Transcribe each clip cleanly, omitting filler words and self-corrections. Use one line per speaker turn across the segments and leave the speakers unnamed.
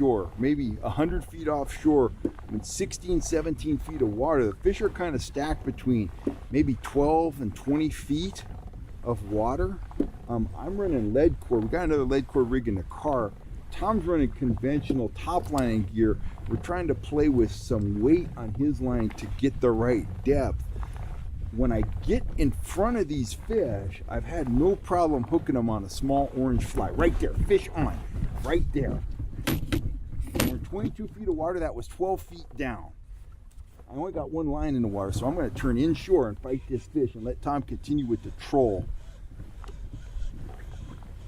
offshore, maybe 100 feet offshore, with 16, 17 feet of water. The fish are kind of stacked between maybe 12 and 20 feet of water. I'm running lead core. We got another lead core rig in the car. Tom's running conventional top lining gear. We're trying to play with some weight on his line to get the right depth. When I get in front of these fish, I've had no problem hooking them on a small orange fly. Right there, fish on, right there. We're 22 feet of water, that was 12 feet down. I only got one line in the water, so I'm gonna turn inshore and fight this fish and let Tom continue with the troll.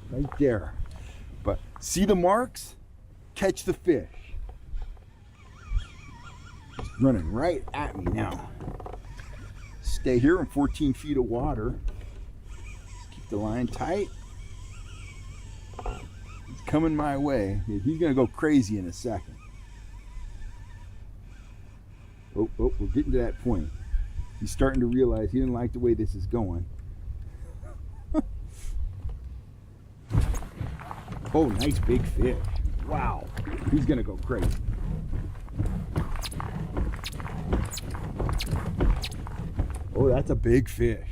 Right there. But see the marks? Catch the fish. It's running right at me now. Stay here in 14 feet of water. Just keep the line tight. He's coming my way. He's gonna go crazy in a second. Oh, we're getting to that point. He's starting to realize he didn't like the way this is going. Oh, nice big fish. Wow, he's gonna go crazy. Oh, that's a big fish.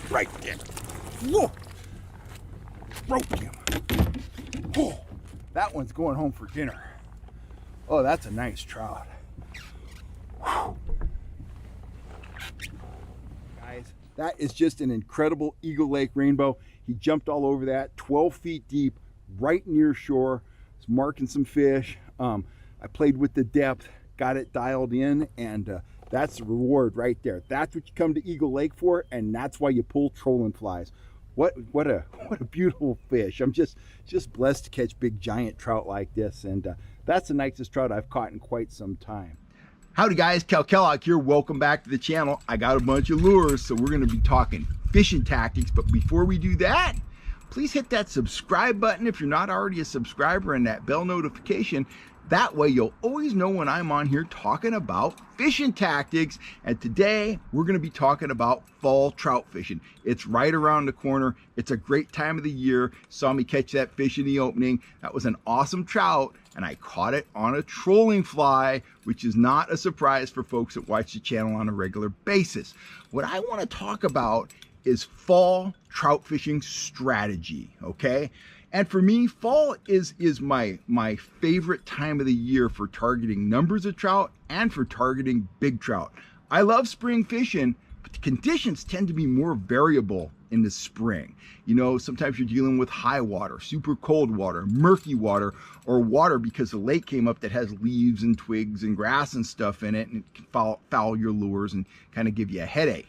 Right there. Whoa! Broke him. Oh, that one's going home for dinner. Oh, that's a nice trout. Whew. Guys, that is just an incredible Eagle Lake rainbow. He jumped all over that, 12 feet deep, right near shore. It's marking some fish. I played with the depth, got it dialed in, and that's the reward right there. That's what you come to Eagle Lake for, and that's why you pull trolling flies. What a beautiful fish. I'm just blessed to catch big giant trout like this, and that's the nicest trout I've caught in quite some time. Howdy guys, Cal Kellogg here. Welcome back to the channel. I got a bunch of lures, so we're gonna be talking fishing tactics, but before we do that, please hit that subscribe button if you're not already a subscriber and that bell notification. That way you'll always know when I'm on here talking about fishing tactics. And today we're gonna be talking about fall trout fishing. It's right around the corner. It's a great time of the year. Saw me catch that fish in the opening. That was an awesome trout, and I caught it on a trolling fly, which is not a surprise for folks that watch the channel on a regular basis. What I wanna talk about is fall trout fishing strategy, okay? And for me, fall is my favorite time of the year for targeting numbers of trout and for targeting big trout. I love spring fishing, but the conditions tend to be more variable in the spring. You know, sometimes you're dealing with high water, super cold water, murky water, or water because the lake came up that has leaves and twigs and grass and stuff in it, and it can foul your lures and kind of give you a headache.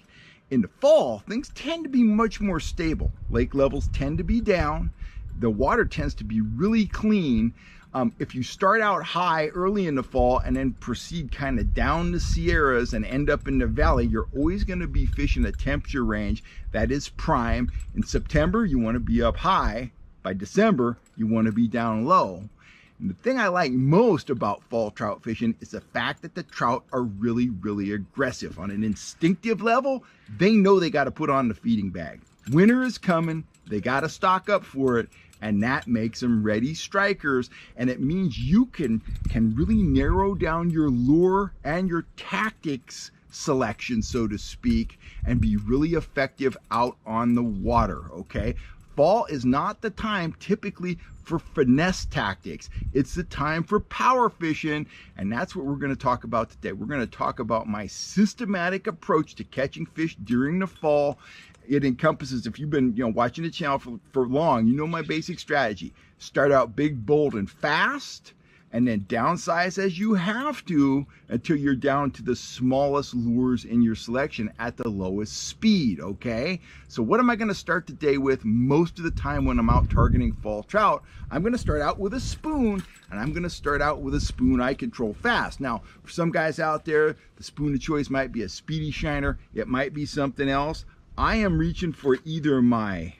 In the fall, things tend to be much more stable. Lake levels tend to be down. The water tends to be really clean. If you start out high early in the fall and then proceed kind of down the Sierras and end up in the valley, you're always going to be fishing a temperature range that is prime. In September, you want to be up high. By December, you want to be down low. And the thing I like most about fall trout fishing is the fact that the trout are really, really aggressive. On an instinctive level, they know they got to put on the feeding bag. Winter is coming, they got to stock up for it, and that makes them ready strikers. And it means you can really narrow down your lure and your tactics selection, so to speak, and be really effective out on the water, okay? Fall is not the time typically for finesse tactics. It's the time for power fishing, and that's what we're going to talk about today. We're going to talk about my systematic approach to catching fish during the fall. It encompasses, if you've been watching the channel for long, you know my basic strategy. Start out big, bold, and fast, and then downsize as you have to until you're down to the smallest lures in your selection at the lowest speed, okay? So what am I going to start today with most of the time when I'm out targeting fall trout? I'm going to start out with a spoon, and I'm going to start out with a spoon I control fast. Now, for some guys out there, the spoon of choice might be a Speedy Shiner. It might be something else. I am reaching for either my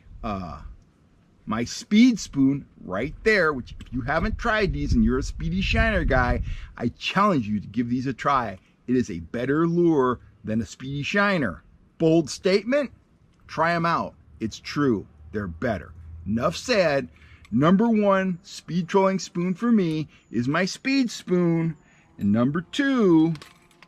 speed spoon right there, which if you haven't tried these and you're a Speedy Shiner guy, I challenge you to give these a try. It is a better lure than a Speedy Shiner. Bold statement, try them out. It's true, they're better. Enough said. Number one speed trolling spoon for me is my speed spoon, and number two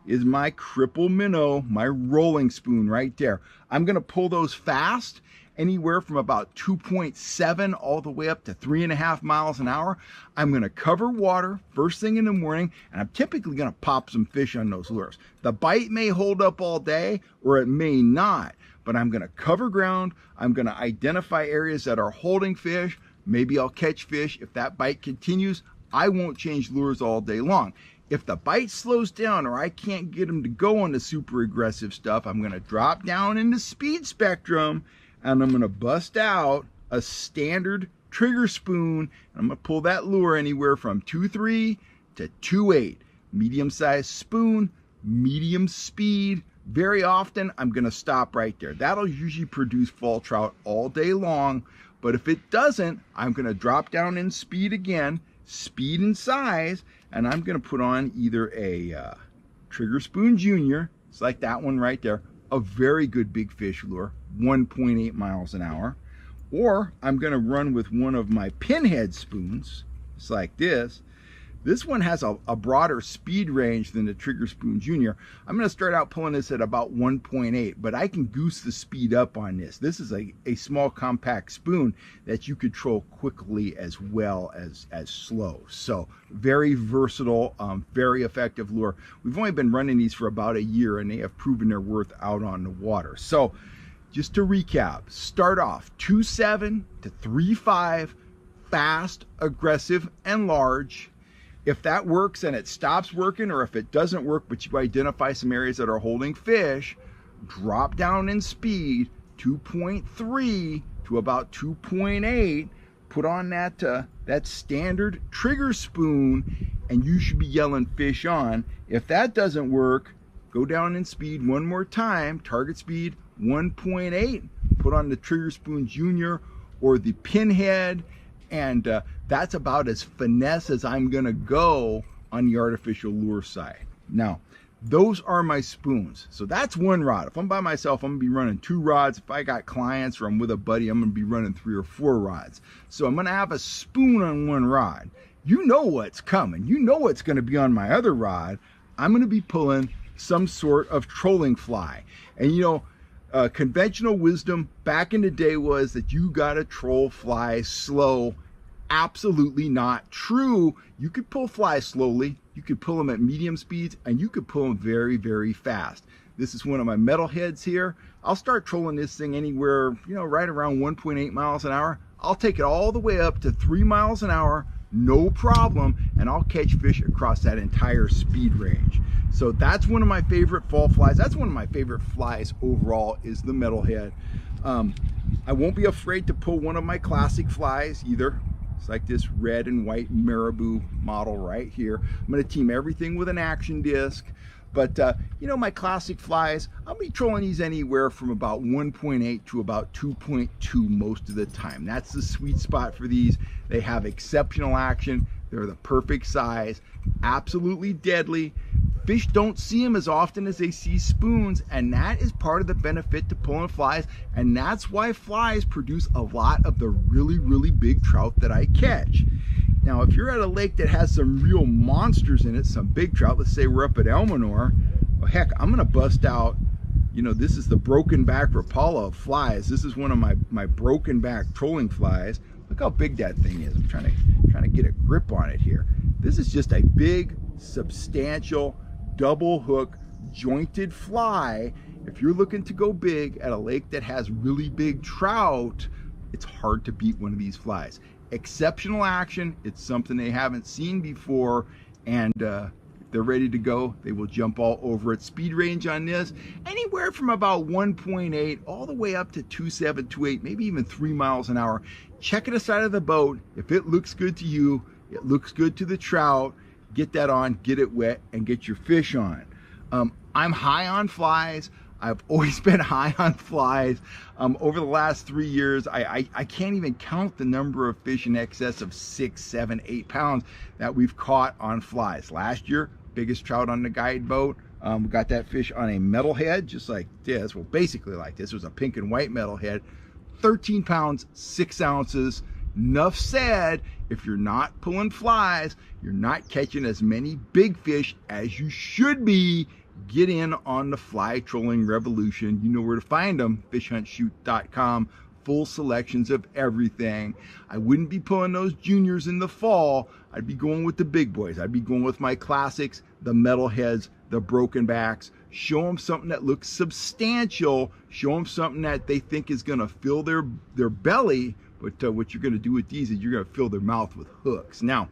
is my Cripple Minnow, my rolling spoon right there. I'm gonna pull those fast, anywhere from about 2.7 all the way up to 3.5 miles an hour. I'm gonna cover water first thing in the morning, and I'm typically gonna pop some fish on those lures. The bite may hold up all day, or it may not, but I'm gonna cover ground. I'm gonna identify areas that are holding fish. Maybe I'll catch fish. If that bite continues, I won't change lures all day long. If the bite slows down or I can't get them to go on the super aggressive stuff, I'm gonna drop down in the speed spectrum, and I'm gonna bust out a standard trigger spoon, and I'm gonna pull that lure anywhere from 2.3 to 2.8. Medium-sized spoon, medium speed. Very often, I'm gonna stop right there. That'll usually produce fall trout all day long, but if it doesn't, I'm gonna drop down in speed again, speed and size, and I'm gonna put on either a Trigger Spoon Junior, it's like that one right there, a very good big fish lure, 1.8 miles an hour, or I'm gonna run with one of my pinhead spoons, it's like this. This one has a broader speed range than the Trigger Spoon Junior. I'm gonna start out pulling this at about 1.8, but I can goose the speed up on this. This is a small compact spoon that you control quickly as well as slow. So very versatile, very effective lure. We've only been running these for about a year, and they have proven their worth out on the water. So just to recap, start off 2.7 to 3.5, fast, aggressive, and large. If that works and it stops working, or if it doesn't work but you identify some areas that are holding fish, drop down in speed, 2.3 to about 2.8, put on that standard trigger spoon, and you should be yelling fish on. If that doesn't work, go down in speed one more time, target speed 1.8, put on the Trigger Spoon Junior or the Pinhead, and that's about as finesse as I'm gonna go on the artificial lure side. Now, those are my spoons. So that's one rod. If I'm by myself, I'm gonna be running 2 rods. If I got clients or I'm with a buddy, I'm gonna be running 3 or 4 rods. So I'm gonna have a spoon on one rod. You know what's coming. You know what's gonna be on my other rod. I'm gonna be pulling some sort of trolling fly. And conventional wisdom back in the day was that you gotta troll flies slow. Absolutely not true. You could pull flies slowly, you could pull them at medium speeds, and you could pull them very, very fast. This is one of my metalheads here. I'll start trolling this thing anywhere, right around 1.8 miles an hour. I'll take it all the way up to 3 miles an hour, no problem, and I'll catch fish across that entire speed range. So that's one of my favorite fall flies. That's one of my favorite flies overall, is the metalhead. I won't be afraid to pull one of my classic flies either. It's like this red and white marabou model right here. I'm going to team everything with an action disc. But, you know, my classic flies, I'll be trolling these anywhere from about 1.8 to about 2.2 most of the time. That's the sweet spot for these. They have exceptional action. They're the perfect size, absolutely deadly. Fish don't see them as often as they see spoons, and that is part of the benefit to pulling flies, and that's why flies produce a lot of the really, really big trout that I catch. Now, if you're at a lake that has some real monsters in it, some big trout, let's say we're up at Elminor, well, heck, I'm gonna bust out, you know, this is the broken back Rapala of flies. This is one of my broken back trolling flies. Look how big that thing is. I'm trying to get a grip on it here. This is just a big, substantial, double hook, jointed fly. If you're looking to go big at a lake that has really big trout, it's hard to beat one of these flies. Exceptional action. It's something they haven't seen before, and if they're ready to go, they will jump all over it. Speed range on this, anywhere from about 1.8 all the way up to 2.7, 2.8, maybe even 3 miles an hour. Check it aside of the boat. If it looks good to you, it looks good to the trout, get that on, get it wet, and get your fish on. I'm high on flies. I've always been high on flies. Over the last 3 years, I can't even count the number of fish in excess of 6, 7, 8 pounds that we've caught on flies. Last year, biggest trout on the guide boat. We got that fish on a metalhead, just like this. Well, basically like this. It was a pink and white metalhead. 13 pounds, 6 ounces. Enough said, if you're not pulling flies, you're not catching as many big fish as you should be. Get in on the fly trolling revolution. You know where to find them, fishhuntshoot.com. Full selections of everything. I wouldn't be pulling those juniors in the fall. I'd be going with the big boys. I'd be going with my classics, the metalheads, the broken backs. Show them something that looks substantial. Show them something that they think is going to fill their belly. But what you're going to do with these is you're going to fill their mouth with hooks. Now,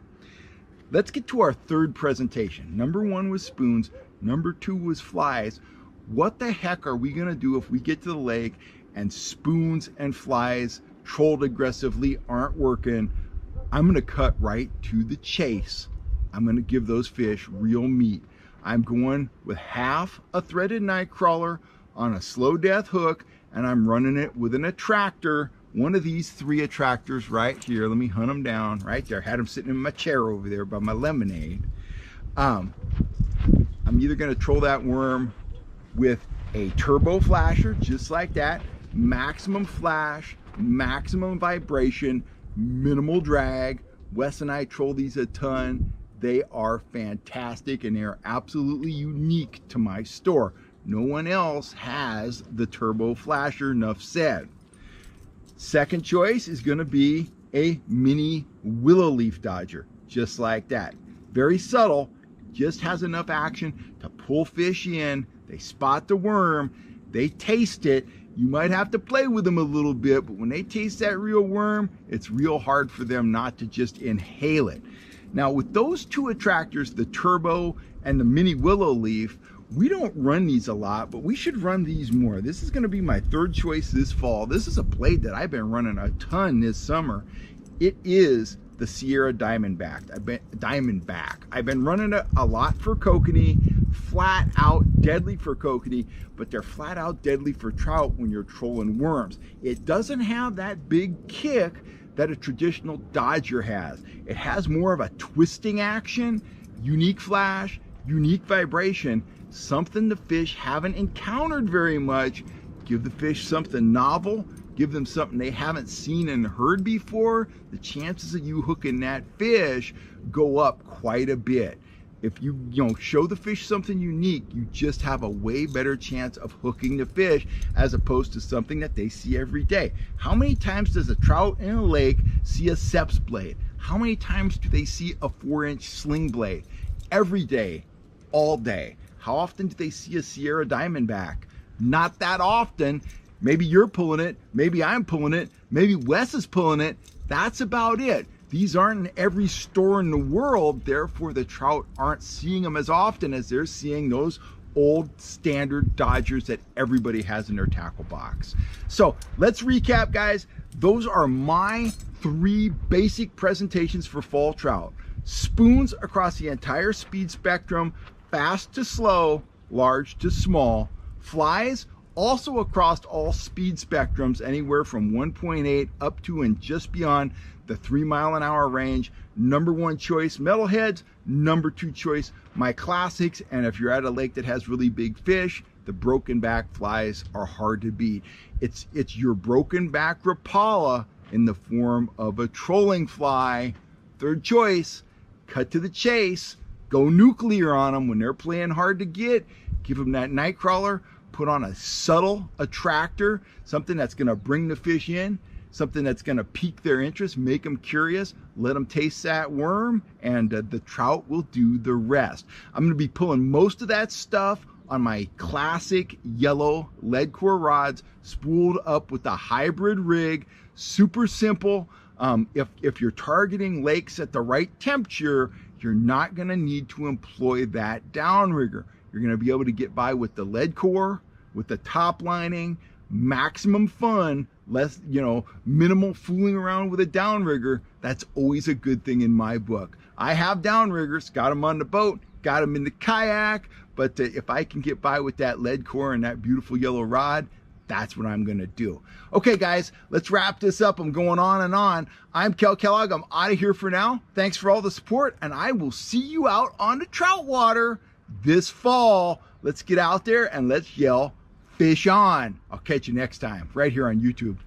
let's get to our third presentation. Number 1 was spoons. Number 2 was flies. What the heck are we going to do if we get to the lake and spoons and flies trolled aggressively aren't working? I'm going to cut right to the chase. I'm going to give those fish real meat. I'm going with half a threaded Nightcrawler on a slow death hook, and I'm running it with an attractor. One of these 3 attractors right here. Let me hunt them down right there. I had them sitting in my chair over there by my lemonade. I'm either going to troll that worm with a turbo flasher, just like that, maximum flash, maximum vibration, minimal drag. Wes and I troll these a ton. They are fantastic, and they are absolutely unique to my store. No one else has the turbo flasher, enough said. Second choice is going to be a mini willow leaf dodger, just like that. Very subtle, just has enough action to pull fish in. They spot the worm, they taste it. You might have to play with them a little bit, but when they taste that real worm, it's real hard for them not to just inhale it. Now, with those 2 attractors, the turbo and the mini willow leaf, we don't run these a lot, but we should run these more. This is going to be my third choice this fall. This is a blade that I've been running a ton this summer. It is the Sierra Diamondback. I've been running it a lot for kokanee, flat out deadly for kokanee, but they're flat out deadly for trout when you're trolling worms. It doesn't have that big kick that a traditional Dodger has. It has more of a twisting action, unique flash, unique vibration, something the fish haven't encountered very much. Give the fish something novel, give them something they haven't seen and heard before. The chances of you hooking that fish go up quite a bit. If you show the fish something unique, you just have a way better chance of hooking the fish as opposed to something that they see every day. How many times does a trout in a lake see a Seps blade? How many times do they see a 4-inch sling blade? Every day, all day. How often do they see a Sierra Diamondback? Not that often. Maybe you're pulling it, maybe I'm pulling it, maybe Wes is pulling it. That's about it. These aren't in every store in the world, therefore the trout aren't seeing them as often as they're seeing those old standard Dodgers that everybody has in their tackle box. So let's recap, guys. Those are my 3 basic presentations for fall trout. Spoons across the entire speed spectrum, fast to slow, large to small. Flies also across all speed spectrums, anywhere from 1.8 up to and just beyond the 3-mile-an-hour range. Number 1 choice, metalheads. Number 2 choice, my classics. And if you're at a lake that has really big fish, the broken back flies are hard to beat. It's your broken back Rapala in the form of a trolling fly. Third choice, cut to the chase. Go nuclear on them when they're playing hard to get. Give them that Nightcrawler. Put on a subtle attractor, something that's going to bring the fish in, something that's going to pique their interest, make them curious, let them taste that worm, and the trout will do the rest. I'm going to be pulling most of that stuff on my classic yellow lead core rods, spooled up with a hybrid rig. Super simple. If you're targeting lakes at the right temperature, you're not going to need to employ that downrigger. You're going to be able to get by with the lead core, with the top lining, maximum fun, less, minimal fooling around with a downrigger. That's always a good thing in my book. I have downriggers, got them on the boat, got them in the kayak, but if I can get by with that lead core and that beautiful yellow rod, that's what I'm going to do. Okay, guys, let's wrap this up. I'm going on and on. I'm Kel Kellogg. I'm out of here for now. Thanks for all the support, and I will see you out on the trout water this fall. Let's get out there and let's yell, fish on. I'll catch you next time right here on YouTube.